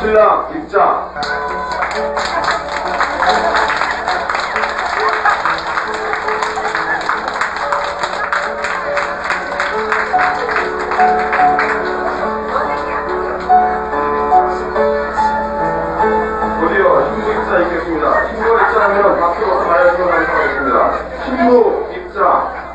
신랑 입장. 드디어 신부 입장 있겠습니다. 신부 입장하면 박수로 가야 들어가겠습니다. 신부 입장.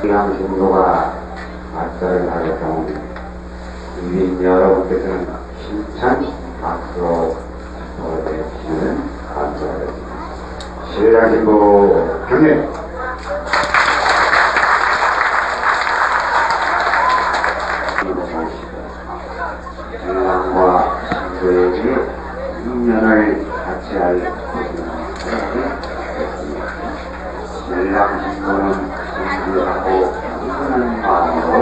신랑 신부가 맞설을 하게 된 국민 여러분께서는 힘찬 박수로 보내주시면 감사하겠습니다. 신랑 신부 경례. 신랑과 신부에게 인연을 같이 할 신랑 신부는 하고 충분한 마음으로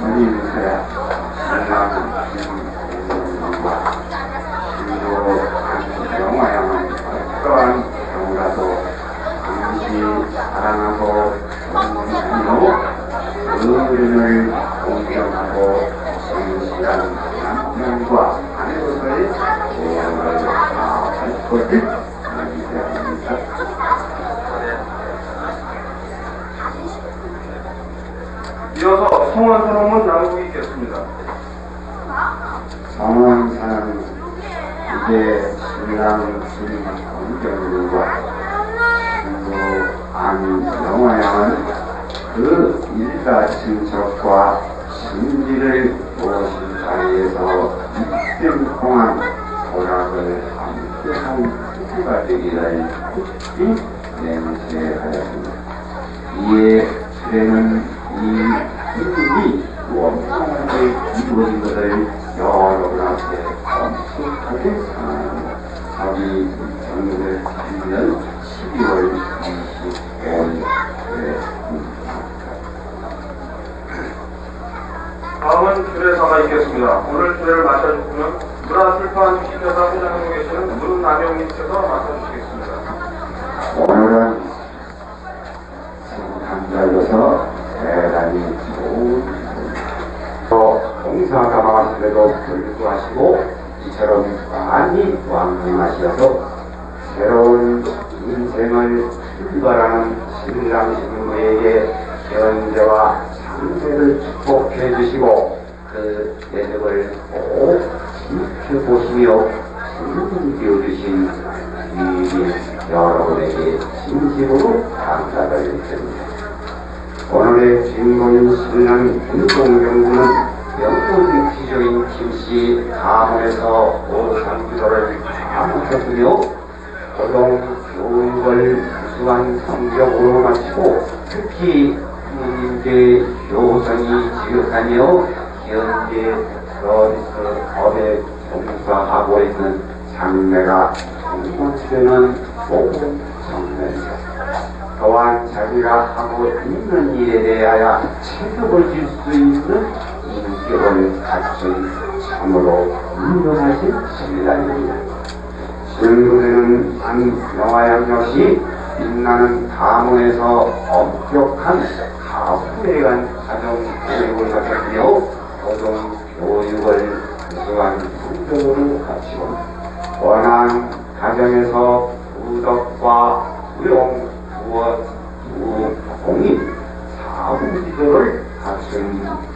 우리는 신랑 신부와 신부 영화양은 어떠한 경우라도 당시 사랑하고 어른을 공경하고 신실한 남편과 아내로서의 조언을 할 것을 기대합니다. 이어서 성원 선언문 나누고 있겠습니다. 성원사는 이제 신랑 신경과 신부 안영화양은 그 일가친척과 신지를 모신 자리에서 일생 동안 도락을 함께한 후가 되기를 굳이 맹세하였습니다. 이에 수레는 이 이름이 원통하게 이루어진 것을 여러분한테 엄숙하게 상합니다. 자기 2011년 12월 25일 다음은 주례사가 있겠습니다. 오늘 주례를 마쳐줄 분은 문화출판 주식회사 회장으로 계시는 문남영님께서 맡아주시겠습니다. 오늘은 감사해서 대단히 좋은 봉사가 많았음에도 불구하시고 이처럼 많이 왕림하셔서 새로운 인생을 출발하는 신랑 신부에게 현재와 상세를 축복해 주시고 그 예정을 꼭 지켜보시며 즐기어 주신 주인 여러분에게 진심으로 감사를 드립니다. 오늘의 주인공인 신랑 윤동경군은 영국입시적인 김씨 가문에서 오상기도를 감옥했으며 고등 교육을 우수한 성적으로 마치고 특히 부모님께 효성이 지극하며 현재 서비스업에 종사하고 있는 장래가 공무원되는 모든 청년입니다. 또한 자기가 하고 있는 일에 대하여 책임을 질 수 있는 인격을 갖춘 참으로 훌륭하신 신랑입니다. 신부는 안영화양 역시 빛나는 가문에서 엄격한 가부애간 가정 교육을 갖췄으며 고등 교육을 우수한 성적으로 갖추고 원한 가정에서 부덕과 수용, 부업, 공인, 사후지도를 갖춘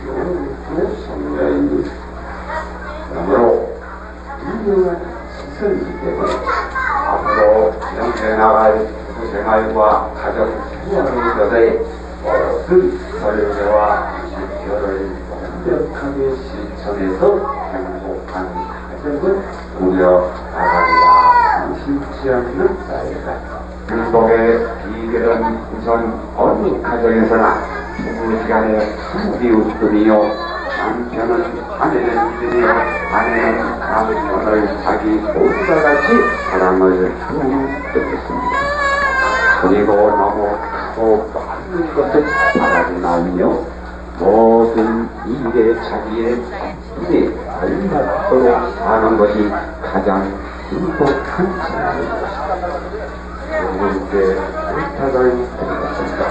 해나갈 부부생활과 가정생활에 모든 설계와 지표를 완벽하게 실천해서 행복한 가정을 꾸려나가리라 심치 않는 사이다. 행복의 비결은 우선 어느 가정에서나 부부지간에 함께 웃음이요 남편은 아내를 믿으며 아내는 남편을 자기 모두가 같이 사랑을 하는 뜻입니다. 그리고 너무 크고 많은 것을 바라지 말며 모든 일에 자기의 바쁨에 걸맞도록 사는 것이 가장 행복한 삶입니다. 여러분께 부탁을 드리겠습니다.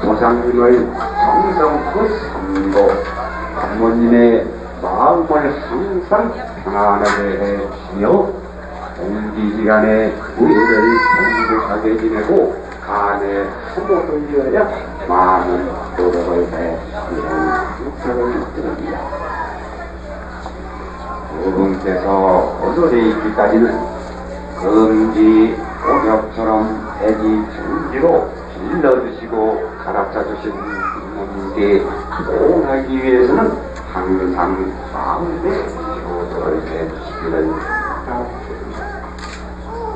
조상님을 정성껏 섬기고 부모님의 마음을 항상 편안하게 해주시며 공기지간에 우애를 행복하게 지내고 간에 수고를 지어야 많은 노력을 해 부탁을 드립니다. 여러분께서 오늘에 있기까지는 금지 오력처럼 대지 중지로 길러주시고 가르쳐주신 부모님께 도움하기 위해서는 항상 마음에 기도를 해주시기를 부탁드립니다.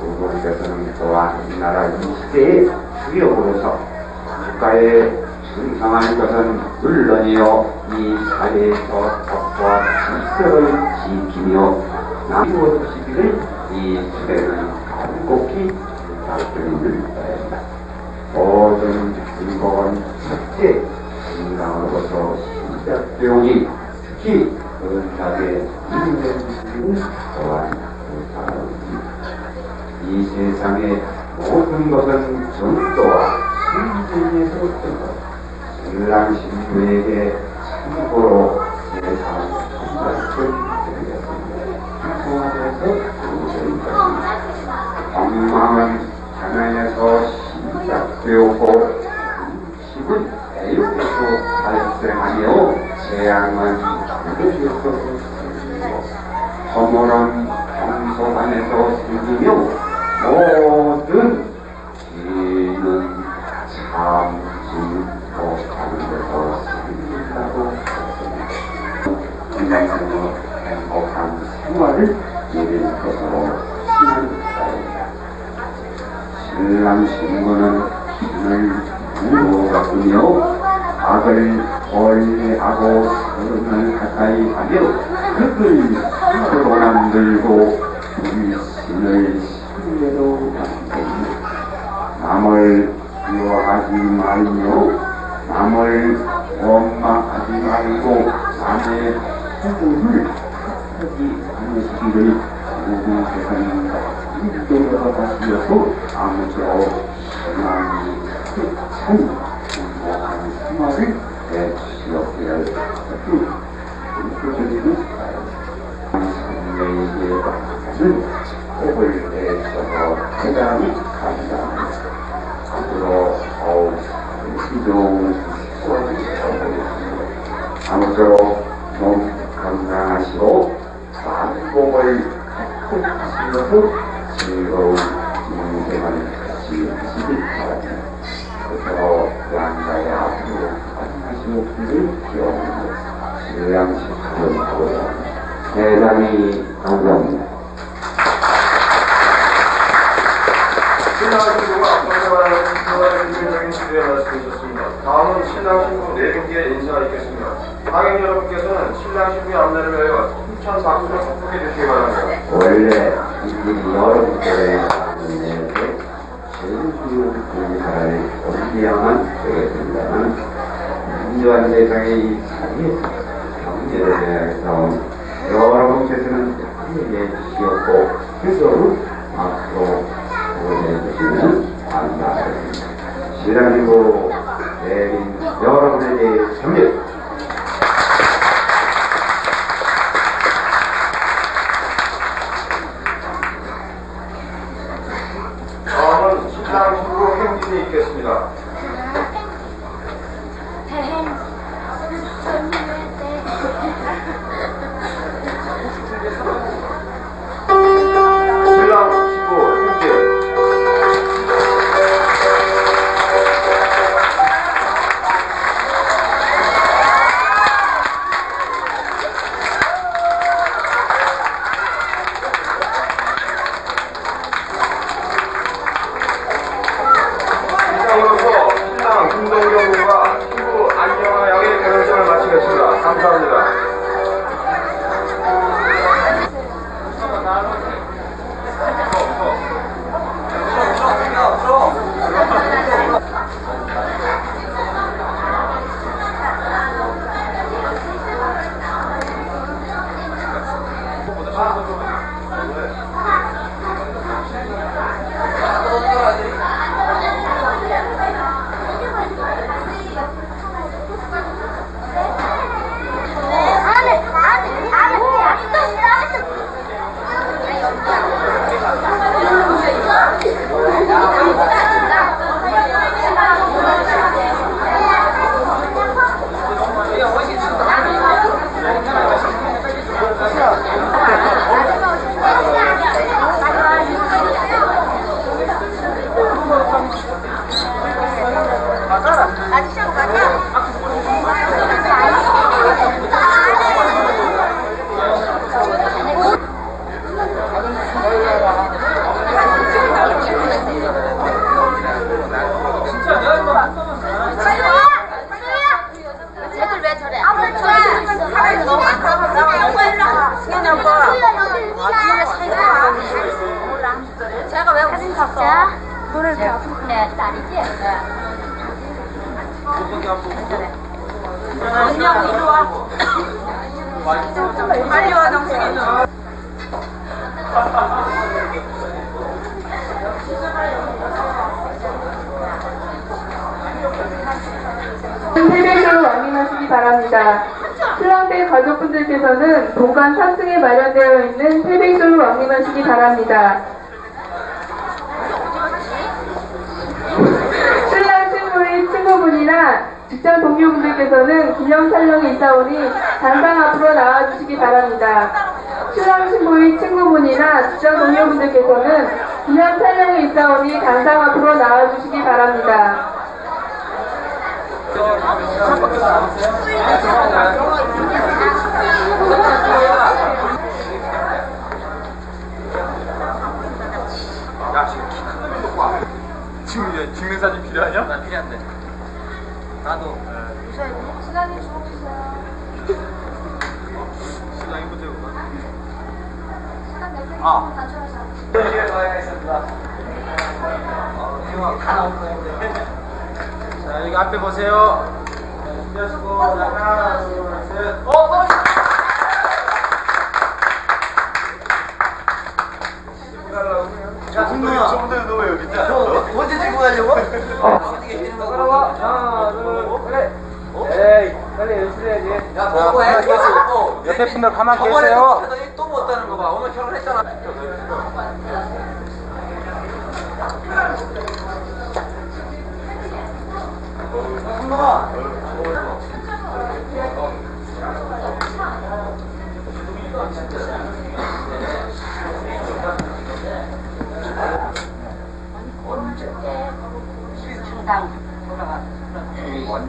부모님께서는 또한 이 나라 이 시대의 주역으로서 국가에 충성할 것은 물론이요 이 사회에서 법과 질서를 지키며 나누어주시기를 이 시대는 간곡히 부탁드리는 바입니다. 모든 행복은 첫째 건강으로부터 시작되오니 특히 은사의 인간주의는 또한 부탁합니다. 이 세상의 모든 것은 정도와 신진에서 뜨고 신랑 신부에게 참고로 세상 한말씀 드리겠습니다. 소원에서 주어진 것입니다. 건강은 하나에서 시작되었고 음식은 애육에서 발생하며 재앙은 하늘에서 생기고 허물은 평소반에서 생기며 모든 죄는 참지 못하는 데서 생긴다고 했습니다. 인간생활 행복한 생활을 누릴 것으로 신앙사입니다. 신랑 신부는 신을 무너갔으며 악을 멀리하고 선을 가까이 하며 흙을 힘으로 만들고 불신을 신뢰로 만듭니다. 남을 미워하지 말며 남을 원망하지 말고 남의 후보를 하지 않으시기를 요구하는 인도가 다시어서 아무쪼록 신앙이 참 행복한 생활을 해주시옵기를 인도드리는 성령에게 받는 복을 내주셔서 대단히 감사합니다. 앞으로 더욱 기도를 해보겠습니다. 아무쪼록 몸 건강하시고 만복을 갖고 하시면서 즐거운 인생을 같이 하시길 바랍니다. 그래서 양가의 앞으로 하시옵기를 기원합니다. 신랑식하는 하고자 대단히 감사합니다. 신랑 신부가 앞으로 생활하는 주제에 말씀해주셨습니다. 다음은 신랑 신부 4분께 인사가 있겠습니다. 하객 여러분께서는 신랑 신부의 안내를 위하여 힘찬 박수로 축복해 주시기 바랍니다. 원래 이 여러분들의 안내에 제일 올리야만 되겠습니다만 인조한 세상의 이 사회에서 경제를 위해서 여러분께서는 함께 주시었고 그래서 앞으로 보내주시면 감사하겠습니다. 신랑이고 내린 여러분에게 협력 다음은 신랑 신부 행진이 있겠습니다. 신랑 신부 행진 大理解的。언니하고 이리 와. 빨리 와, 정승이. 세뱃돈을 왕림하시기 바랍니다. 신랑대 가족분들께서는 본관 3층에 마련되어 있는 세뱃돈을 왕림하시기 바랍니다. 신랑 친구의 친구분이나 직장 동료분들께서는 기념 촬영이 있사오니 단상 앞으로 나와주시기 바랍니다. 신랑 친구의 친구분이나 직장 동료분들께서는 기념 촬영이 있사오니 단상 앞으로 나와주시기 바랍니다. 야, 지금 키 큰 놈이 놓고 와. 지금 이제 찍는 사진 필요하냐? 나 필요한데. 나도. 신랑님 주먹주세요. 신랑이 문제구나. 신랑 내게 아. 단추하셔. 이게 가야겠습니다. 이거 다 나올 거예요. 자, 여기 앞에 보세요. 준비하시고, 하나, 둘, 셋. 야, 좀더 너왜 여기 있냐? 언제 들고 가려고? 하나, 둘, 그래. 에이, 빨리 열심히 해야지. 야, 뭐고 해? 옆에 분들 가만 계세요. 또 못하는 거 봐. 오늘 결혼했잖아.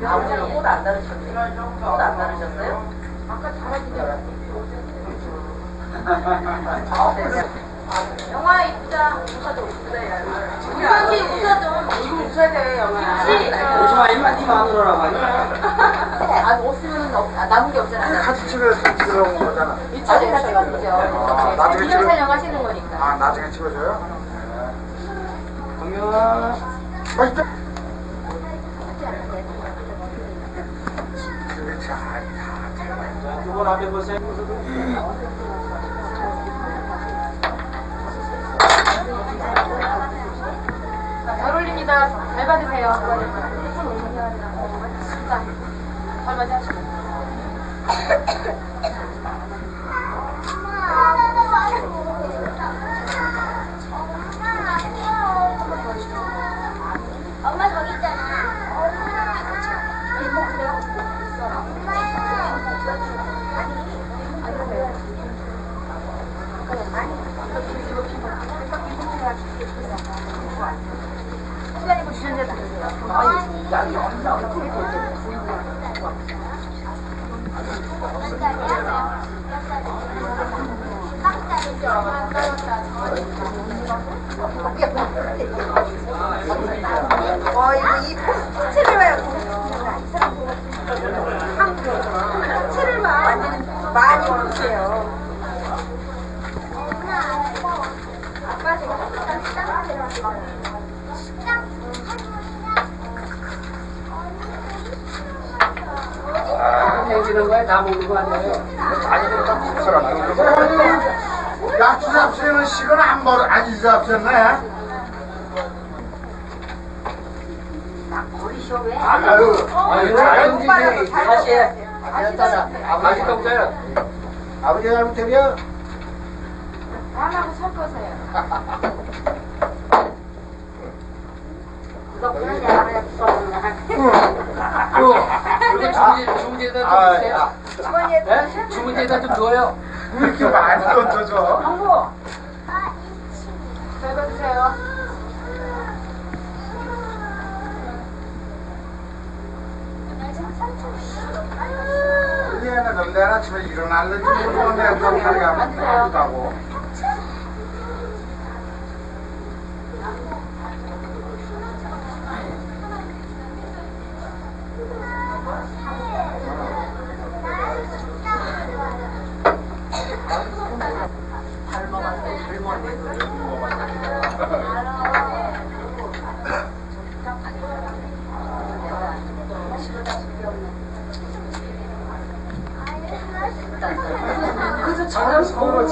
아버지가 꽃안 다르셨어요? 꽃안 다르셨어요? 아까 잘하시더라고요. 영화 이쁘다. 웃어도 웃어야 웃어지, 웃어도. 지금 웃어야 돼, 영화. 오지마, 임마, 니 마누라라고 하니까. 아, 없으면 남은 게 없잖아. 같이 찍으라고 거잖아. 나중에 다 찍어주죠. 나중에 기념 찍어? 촬영하시는 거니까. 아, 나중에 찍어줘요? 동영아. 맛있다. 두 분 앞에 보세요. 잘 어울립니다. 잘 받으세요. 자, 잘 맞으시고. 엄마 저기 있잖아. 시간이고 주전자 주세요. 이거 이 포스트를 봐요. 포스트를 봐. 많이 보세요. 아빠 지금 해주는 거야? 다 먹는 거 아니에요? 약주 잡수는 식은 안 잡수네. 버리셔 왜? 아유, 다시 해. 아버지 동생. 아버지 잘못해요. 안 하고 살 거세요. 너 그런 얘기를 그리고 주문제에다 좀 주세요. 네? 주문제에다 좀 줘요. 왜 이렇게 많이 얹어줘? 정보. 잘 받으세요. 얘는 너 내일 아침에 일어날는지 모르겠네. 또 다리가 아프다고. 자기 손으로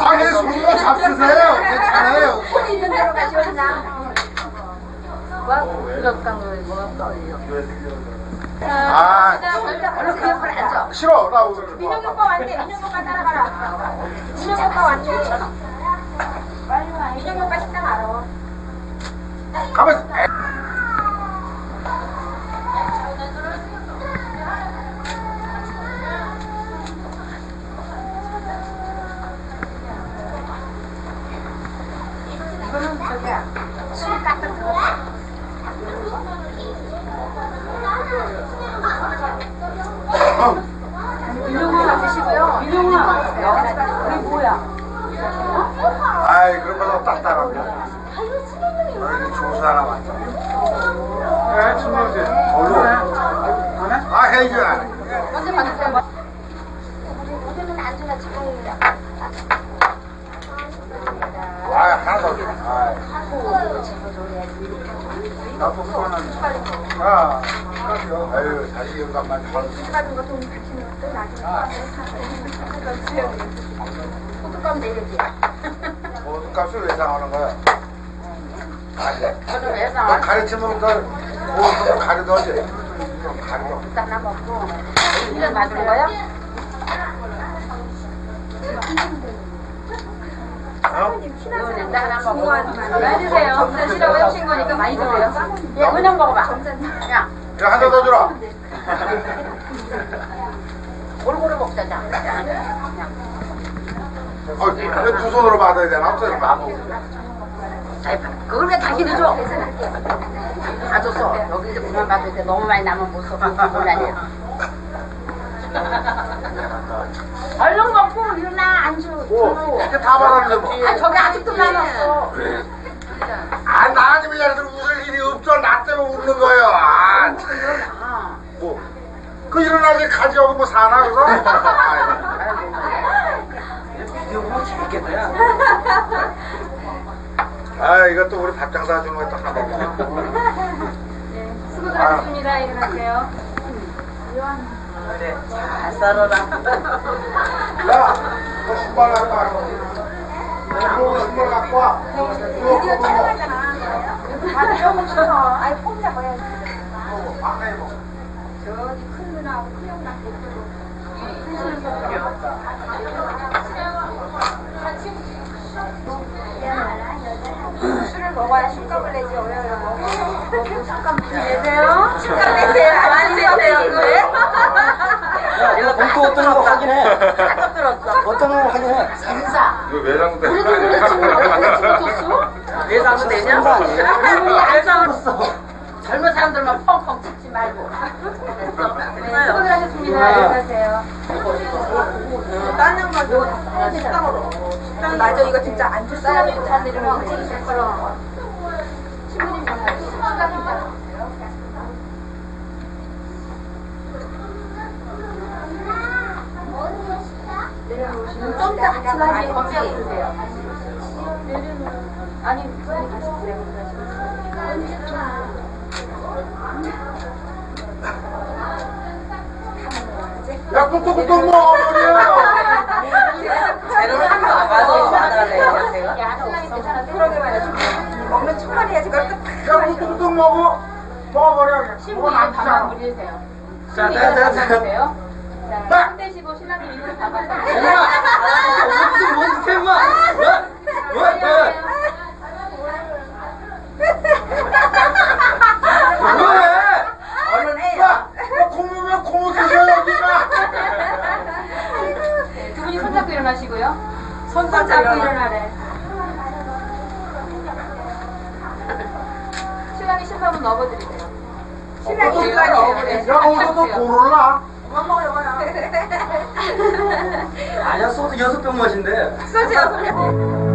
잡수세요. 괜찮아요. 손 있는 대로 가시오 그냥. 아, 얼른 그 옆으로 앉아. 싫어. 나 민영 오빠 왔네. 민영 오빠 따라가라. 민영 오빠 왔네. 빨리 와. 민영 오빠 식당 알아. 가만. 이거는 저기야. 술 깎은 거. 민영아 드시고요. 민영아. 우리 뭐야? 아이, 그런 거도 딱딱합니다. 너희들 조수 하나 왔다. 네, 친구들. 얼른 해. 아, 해줘. 먼저 받으세요. 우리는 안 주나 지금. 아, 하나 더 줘. 나도 그거는. 아, 아유, 다시 연감만 잘. 받은 거 돈 붙이는 것도 나중에 소득감 내야지. 값을 왜 상하는 거야? 저도 왜 너 사? 가르치면 더 가르쳐야지. 가르쳐. 하나 먹고 1년 받은 거야? 이거는 나 하나 먹고 많이 드세요. 드시라고 해주신 거니까 많이 드세요. 예, 그냥 먹어봐. 야, 야, 한 잔 더 주라. 골고루 먹자. 자. 두 손으로 받아야 되나? 없어요. 아이, 그걸 왜 당신이 줘? 다 줬어. 여기 이제 그만 받을 때 너무 많이 남으면 못 써. 곤란해. 얼른 먹고 일어나 안 줘. 이렇게 다 받았는데 뭐. 아 저기 아직도 남았어. 아, 나한테 얘네들 웃을 일이 없어. 나 때문에 웃는 거예요. 아, 뭐. 그 일어나게 가져오고 뭐 사나, 그거? 아, 이것도 우리 밥장 사주는 거또 하나 먹어. 수고 많으십니다. 일어나세요. 그래, 잘 살아라. 야, 너 신발 갖고 와. 너 신발 갖고 와. 드디어 촬영하잖아. 다들 조금 쳐서. 아이 폼 잡아야지. 막내 먹어. 저기 큰 누나하고 큰 형한테 술을 먹어야 술값을 내지 어려요. 술값 내세요? 술값 내세요? 많이 내세요? 내가 봉투 어떤 거 확인해. 딱 들었어. 어떤 거 확인해. 인사. 이거 외장도 돼. 우리도 우리 친구를 어떻게 찍어줬어? 내상도 되냐? 우리 알잖아. 젊은 사람들만 펑펑 찍지 말고. 수고들 하셨습니다. 일어나세요. 딴 양말 식당으로. 맞아, 이거 진짜 안 줄 사람이 잘 내려면 갑자기 잘 걸어. 신부님 수고하십니다. 내려놓으시면 좀 더 같이 가지. 거기 주세요. 아니, 그냥 같이 주세요. 야, 꾹꾹꾹 먹어. 재료를 한번 나가서 받아달래요, 제가. 야, 신랑이 괜찮아. 그러게 말이야. 먹는 척만 해야지. 그걸 또 야, 꾹꾹꾹 먹어. 먹어버려. 신부님 가만 물리세요. 자, 주세요. 자, 손 대시고 신랑님 입으로 담아서. 무슨 뭔 tema? 왜? 얼른 해요. 야, 고무면 고무 드셔, 여기가. 두 분이 손잡고 일어나시고요. 손잡고 일어나래. 신랑이 신발은 넣어드리세요. 신랑이 신발 넣어드리세요. 야, 어디서 너 고를 나? 그만 먹어요, 그만. 아니야, 소주 6병 마신대. 소주 6병.